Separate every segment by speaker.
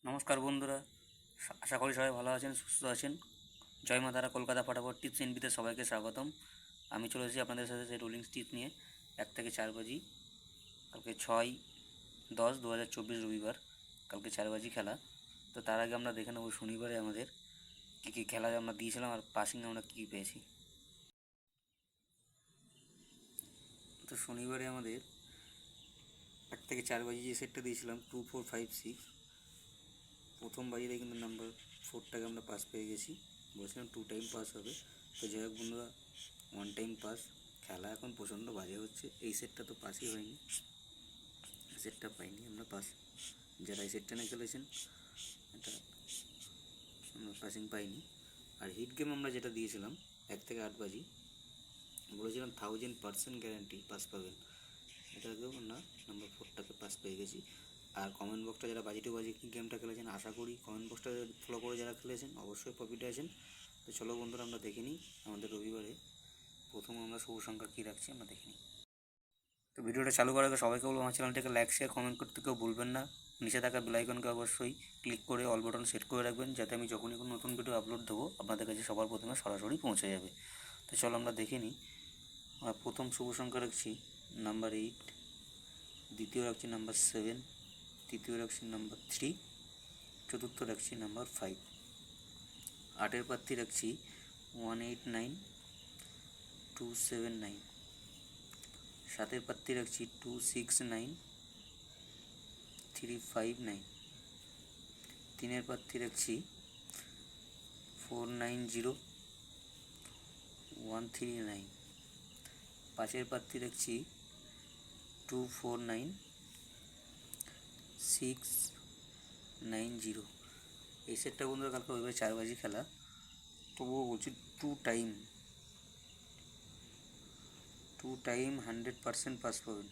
Speaker 1: নমস্কার বন্ধুরা, আশা করি সবাই ভালো আছেন, সুস্থ আছেন। জয় মা তারা, কলকাতা ফটাফট টিপস এনবিতে সবাইকে স্বাগতম। আমি চলে এসেছি আপনাদের সাথে সেই রোলিং টিপস নিয়ে। 1 থেকে 4 বাজি, কালকে 6/10/2024 রবিবার, কালকে 4 বাজি খেলা। তো তার আগে আমরা দেখে নেব শনিবারে আমাদের কী কী খেলা আমরা দিয়েছিলাম আর পাসিংয়ে আমরা কী কী পেয়েছি। তো শনিবারে আমাদের 1 থেকে 4 বাজি যে সেটটা দিয়েছিলাম 2 4 5 6, প্রথম বাজিতে কিন্তু নাম্বার 4টাকে আমরা পাস পেয়ে গেছি। বলছিলাম 2 টাইম পাস হবে, তো যাই হোক বন্ধুরা, 1 টাইম পাস। খেলা এখন প্রচণ্ড বাজে হচ্ছে, এই সেটটা তো পাসই হয়নি, সেটটা পাইনি আমরা পাস। যারা এই সেটটা নিয়ে খেলেছেন এটা আমরা পাসিং পাইনি। আর হিট গেম আমরা যেটা দিয়েছিলাম 1 থেকে 8 বাজি, বলেছিলাম 1000% গ্যারান্টি পাস পাবেন, এটাকেও আমরা নাম্বার 4টাকে পাস পেয়ে গেছি। আর কমেন্ট বক্সটা যারা বাজি টু বাজি গেমটা খেলেছেন, আশা করি কমেন্ট বক্সটা ফলো করে যারা খেলেছেন অবশ্যই প্রফিটে আছেন। তো চলো বন্ধুরা, আমরা দেখে নিই আমাদের রবিবারে প্রথম আমরা শুভ সংখ্যা কী রাখছি, আমরা দেখে নিই। তো ভিডিওটা চালু করার আগে সবাইকে বলবো আমার চ্যানেলটাকে লাইক শেয়ার কমেন্ট করতে কেউ ভুলবেন না। নিচে থাকা বেল আইকনকে অবশ্যই ক্লিক করে অল বাটন সেট করে রাখবেন, যাতে আমি যখনই কোনো নতুন ভিডিও আপলোড দেবো আপনাদের কাছে সবার প্রথমে সরাসরি পৌঁছে যাবে। তো চলো আমরা দেখে নিই। আমরা প্রথম শুভ সংখ্যা রাখছি নাম্বার 8, দ্বিতীয় রাখছি নাম্বার 7, তৃতীয় রাখছি নাম্বার 3, চতুর্থ রাখছি নাম্বার 5, 8-এর প্রার্থী রাখছি 189279, 7-এর প্রার্থী রাখছি 269359, 3-এর প্রার্থী রাখছি 490139, 5-এর প্রার্থী রাখছি 249690। এই সেটটা বন্ধুরা কালকে ওইভাবে 4 বাজি খেলা, তবুও বলছি 2 টাইম 100% পাস পাবেন,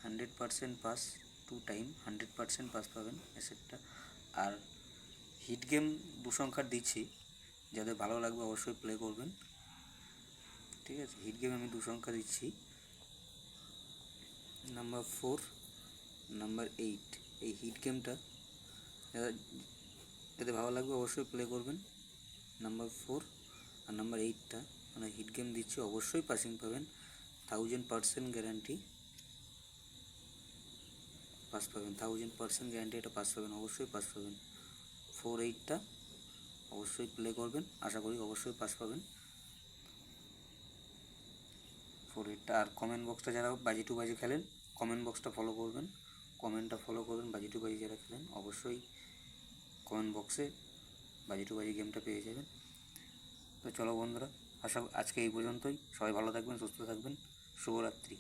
Speaker 1: 100% পাস, 2 টাইম 100% পাস পাবেন এই সেটটা। আর হিট গেম 2 সংখ্যার দিচ্ছি, যাদের ভালো লাগবে অবশ্যই প্লে করবেন, ঠিক আছে। হিট গেম আমি 2 সংখ্যা দিচ্ছি, নাম্বার 4, নাম্বার 8। এই হিট গেমটা যাদের ভালো লাগবে অবশ্যই প্লে করবেন। নাম্বার 4 আর নাম্বার 8টা মানে হিট গেম দিচ্ছি, অবশ্যই পাসিং পাবেন, 1000% গ্যারান্টি পাস পাবেন, 1000% গ্যারান্টি এটা পাস পাবেন, অবশ্যই পাস পাবেন। 4-8টা অবশ্যই প্লে করবেন, আশা করি অবশ্যই পাস পাবেন 4-8টা। আর কমেন্ট বক্সটা যারা বাজি টু বাজি খেলেন কমেন্ট বক্সটা ফলো করবেন, কমেন্টটা ফলো করবেন। বাজি টু বাজি যারা খেলেন অবশ্যই কমেন্ট বক্সে বাজি টু বাজি গেমটা পেয়ে যাবেন। তো চলো বন্ধুরা, আজকে এই পর্যন্তই। সবাই ভালো থাকবেন, সুস্থ থাকবেন, শুভরাত্রি।